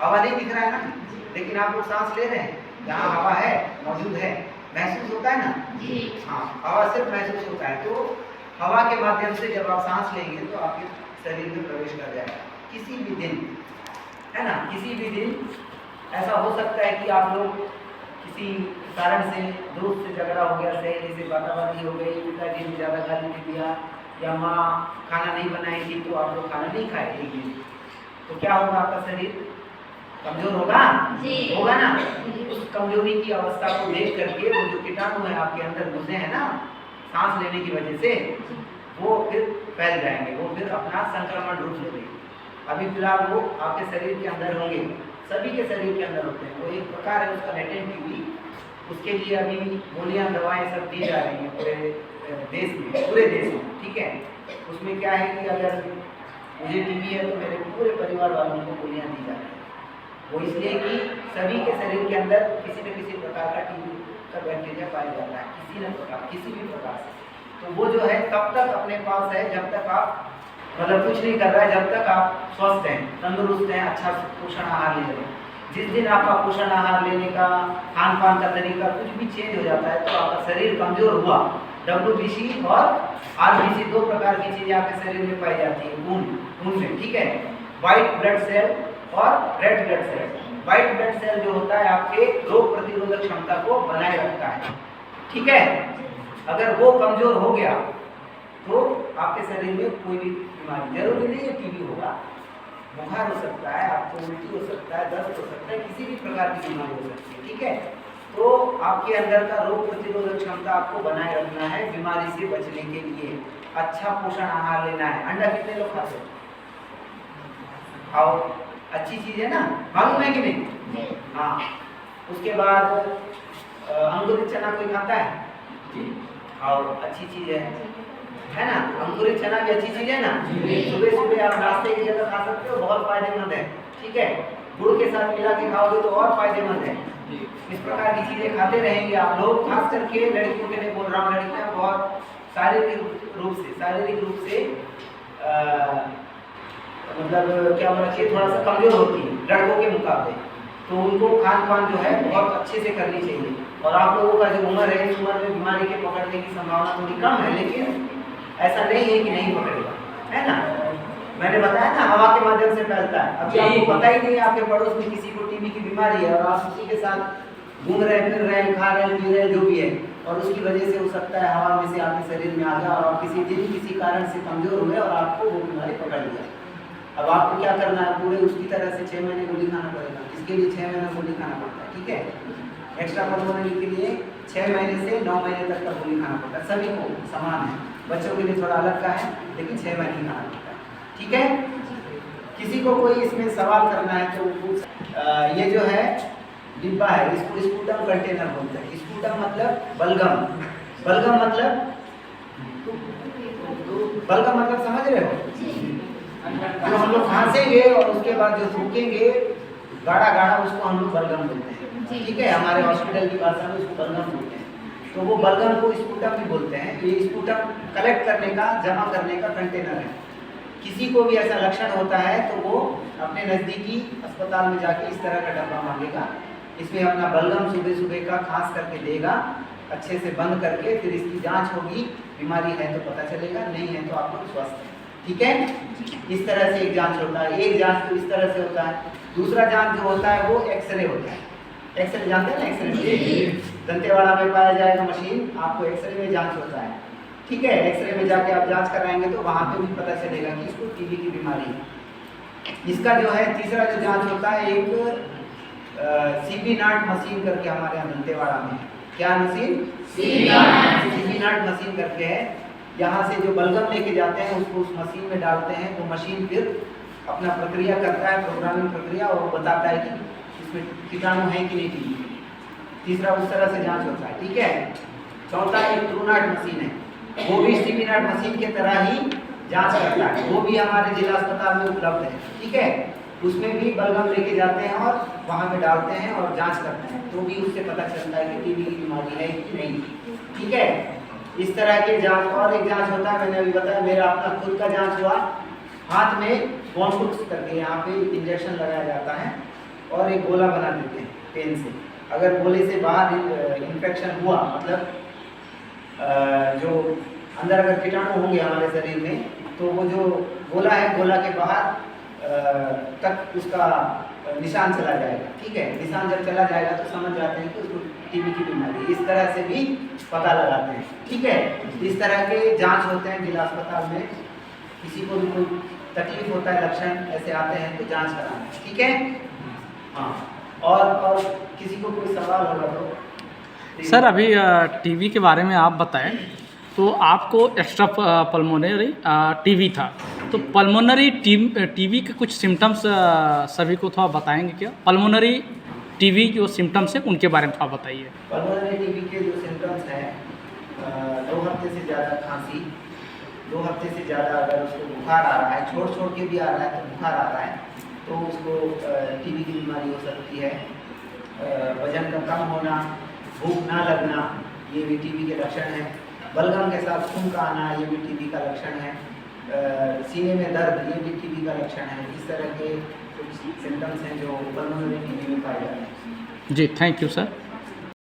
हवा नहीं दिख रहा है ना, लेकिन आप लोग सांस ले रहे हैं, जहाँ हवा है मौजूद है, महसूस होता है ना जी। हाँ, हवा सिर्फ महसूस होता है। तो हवा के माध्यम से जब आप सांस लेंगे तो आपके शरीर में प्रवेश कर जाएगा। किसी भी दिन, है ना, किसी भी दिन ऐसा हो सकता है कि आप लोग किसी कारण से दोस्त से झगड़ा हो गया, सहेली से बाताबाती हो गई, पिताजी ने ज़्यादा गाली दे दिया, या माँ खाना नहीं बनाई थी तो आप लोग खाना नहीं खाए एक दिन, तो क्या होगा? आपका शरीर कमजोर होगा जी। होगा ना। उस कमजोरी की अवस्था को देख करके वो जो कीटाणु है आपके अंदर घुसे हैं ना सांस लेने की वजह से, वो फिर फैल जाएंगे, वो फिर अपना संक्रमण रूप लेंगे। अभी फिलहाल वो आपके शरीर के अंदर होंगे, सभी के शरीर के अंदर होते हैं। वो एक प्रकार है उसका लेटेंट टीबी, उसके लिए अभी गोलियां दवाएं सब दी जा रही हैं पूरे देश में, ठीक है। उसमें क्या है कि अगर मुझे टीबी है तो मेरे पूरे परिवार वालों को गोलियां दी जा रही हैं। वो इसलिए कि सभी के शरीर के अंदर किसी न किसी प्रकार का टीबी का बैक्टीरिया पाया जाता है, किसी भी प्रकार से। तो वो जो है तब तक अपने पास है जब तक आप मतलब कुछ नहीं कर रहा है, जब तक आप स्वस्थ हैं, तंदुरुस्त हैं, अच्छा पोषण आहार ले रहे हैं। जिस दिन आपका पोषण आहार लेने का, खान पान का तरीका कुछ भी चेंज हो जाता है तो आपका शरीर कमजोर हुआ। WBC और RBC दो प्रकार की चीजें आपके शरीर में पाई जाती है खून में, ठीक है। व्हाइट ब्लड सेल और red blood cell. White blood cell जो होता है आपके रोग प्रतिरोधक क्षमता को बनाए रखता है, ठीक है। अगर वो कमजोर हो गया तो आपके शरीर में कोई भी बीमारी, जरूरी नहीं है टीबी होगा, बुखार हो सकता है, आपको उल्टी हो सकता है, दर्द हो सकता है, किसी भी प्रकार की बीमारी हो सकती है, ठीक है। तो आपके अंदर का रोग प्रतिरोधक क्षमता आपको बनाए रखना है बीमारी से बचने के लिए। अच्छा पोषण आहार लेना है। अंडा कितने लोग खाते हैं? खाओ, अच्छी चीज है ना, मालूम है कि नहीं? हाँ। उसके बाद अंकुरित चना कोई खाता है? खाओ, अच्छी चीज है ना। अंकुरित चना भी अच्छी चीज है ना। सुबह सुबह आप नाश्ते की जगह खा सकते हो, बहुत फायदेमंद है, ठीक है। गुड़ के साथ मिला के खाओगे तो और फायदेमंद है। इस प्रकार की चीजें खाते रहेंगे आप लोग, खास करके लड़कियों के लिए बोल रहा हूँ। लड़कियां बहुत शारीरिक रूप से मतलब क्या बोलना चाहिए, थोड़ा सा कमजोर होती है लड़कों के मुकाबले, तो उनको खान पान जो है बहुत अच्छे से करनी चाहिए। और आप लोगों का जो उम्र है, इस उम्र में बीमारी के पकड़ने की संभावना थोड़ी कम है, लेकिन ऐसा नहीं है कि नहीं पकड़ेगा, है ना। मैंने बताया ना हवा के माध्यम से फैलता है। अभी आपको पता ही नहीं है आपके पड़ोस में किसी को टीबी की बीमारी है और आप उसी के साथ घूम रहे, फिर रहे, खा रहे, पी रहे, जो भी है, और उसकी वजह से हो सकता है हवा में से आपके शरीर में आ गया और आप किसी दिन किसी कारण से कमजोर हुए और आपको वो बीमारी पकड़ लिया। अब आपको क्या करना है, पूरे उसकी तरह से 6 महीने गोली खाना पड़ेगा। इसके लिए 6 महीने गोली खाना पड़ता है, ठीक है। एक्स्ट्रा पल्मोनरी के लिए 6 महीने से 9 महीने तक का गोली खाना पड़ता है। सभी को समान है, बच्चों के लिए थोड़ा अलग का है, लेकिन 6 महीने खाना पड़ता है, ठीक है। किसी को कोई इसमें सवाल करना है तो पूछ। ये जो है डिब्बा है, इसको स्पूटम कंटेनर बोलते हैं। स्पूटम मतलब बलगम, बलगम मतलब समझ रहे हो? जो हम लोग खांसेंगे और उसके बाद जो थूकेंगे गाढ़ा, उसको हम लोग बलगम बोलते हैं, ठीक है। हमारे हॉस्पिटल की भाषा में उसको बलगम बोलते हैं। तो वो बलगम को स्पूटम भी बोलते हैं। ये स्पूटम कलेक्ट करने का, जमा करने का कंटेनर है। किसी को भी ऐसा लक्षण होता है तो वो अपने नज़दीकी अस्पताल में जाके इस तरह का डब्बा मांगेगा, इसमें अपना बलगम सुबह सुबह का खास करके देगा, अच्छे से बंद करके, फिर इसकी जांच होगी। बीमारी है तो पता चलेगा, नहीं है तो आप लोग स्वस्थ हैं, ठीक है। इस तरह से एक जांच होता है। एक जांच तो इस तरह से होता है। दूसरा जांच जो होता है वो एक्सरे होता है। एक्सरे जानते हैं ना? एक्सरे दंतेवाड़ा में पाया जाएगा मशीन, आपको एक्सरे में जांच होता है, ठीक है। एक्सरे में जाके आप जांच कराएंगे तो वहाँ पे भी पता चलेगा कि इसको टीबी की बीमारी है। इसका जो है तीसरा जो जांच होता है, एक CP नाट मशीन करके हमारे यहाँ दंतेवाड़ा में। क्या मशीन? CP नाट मशीन करके है। यहाँ से जो बलगम लेके जाते हैं उसको उस मशीन में डालते हैं, वो मशीन फिर अपना प्रक्रिया करता है, प्रोग्रामिंग प्रक्रिया, और बताता है कि इसमें कीटाणु है कि नहीं टीबी। तीसरा उस तरह से जांच होता है, ठीक है। चौथा एक ट्रूनाट मशीन है, वो भी CP नाट मशीन के तरह ही जांच करता है। वो भी हमारे जिला अस्पताल में उपलब्ध है, ठीक है। उसमें भी बलगम लेके जाते हैं और वहाँ पे डालते हैं और जांच करते हैं, तो भी उससे पता चलता है कि टीबी की बीमारी है कि नहीं, ठीक है। इस तरह के जांच। और एक जांच होता है, मैंने अभी बताया, मेरा अपना खुद का जांच हुआ। हाथ में बॉन्डुक्स करके यहाँ पे इंजेक्शन लगाया जाता है और एक गोला बना देते हैं पेन से। अगर गोले से बाहर इन्फेक्शन हुआ, मतलब जो अंदर अगर कीटाणु हो गया हमारे शरीर में, तो वो जो गोला है, गोला के बाहर तक उसका निशान चला जाएगा। ठीक है, निशान जब चला जाएगा तो समझ जाते हैं कि उसको टीबी की बीमारी। इस तरह से भी पता लगाते हैं। ठीक है, इस तरह के जांच होते हैं जिला अस्पताल में। किसी को भी कोई तकलीफ होता है, लक्षण ऐसे आते हैं तो जांच कराना है। ठीक है, हाँ। और किसी को कोई सवाल होगा तो सर अभी टीवी के बारे में आप बताएं, तो आपको एक्स्ट्रा पल्मोनरी टीवी था, तो पल्मोनरी टीवी के कुछ सिम्टम्स सभी को थोड़ा बताएंगे क्या? पल्मोनरी टीवी जो सिम्टम्स हैं उनके बारे में थोड़ा बताइए। पल्मोनरी टीवी के जो सिम्टम्स हैं, 2 हफ्ते से ज़्यादा खांसी, 2 हफ्ते से ज़्यादा अगर उसको बुखार आ रहा है, छोड़ के भी आ रहा है तो बुखार आ रहा है, तो उसको टीबी की बीमारी हो सकती है। वजन का कम होना, भूख ना लगना, ये भी टीबी के लक्षण हैं। बलगम के साथ खून का आना, ये भी टीबी का लक्षण है। सीने में दर्द, ये भी टीबी का लक्षण है। इस तरह के कुछ सिम्टम्स हैं जो पल्मोनरी टीबी में पाए जाते हैं। जी, थैंक यू सर।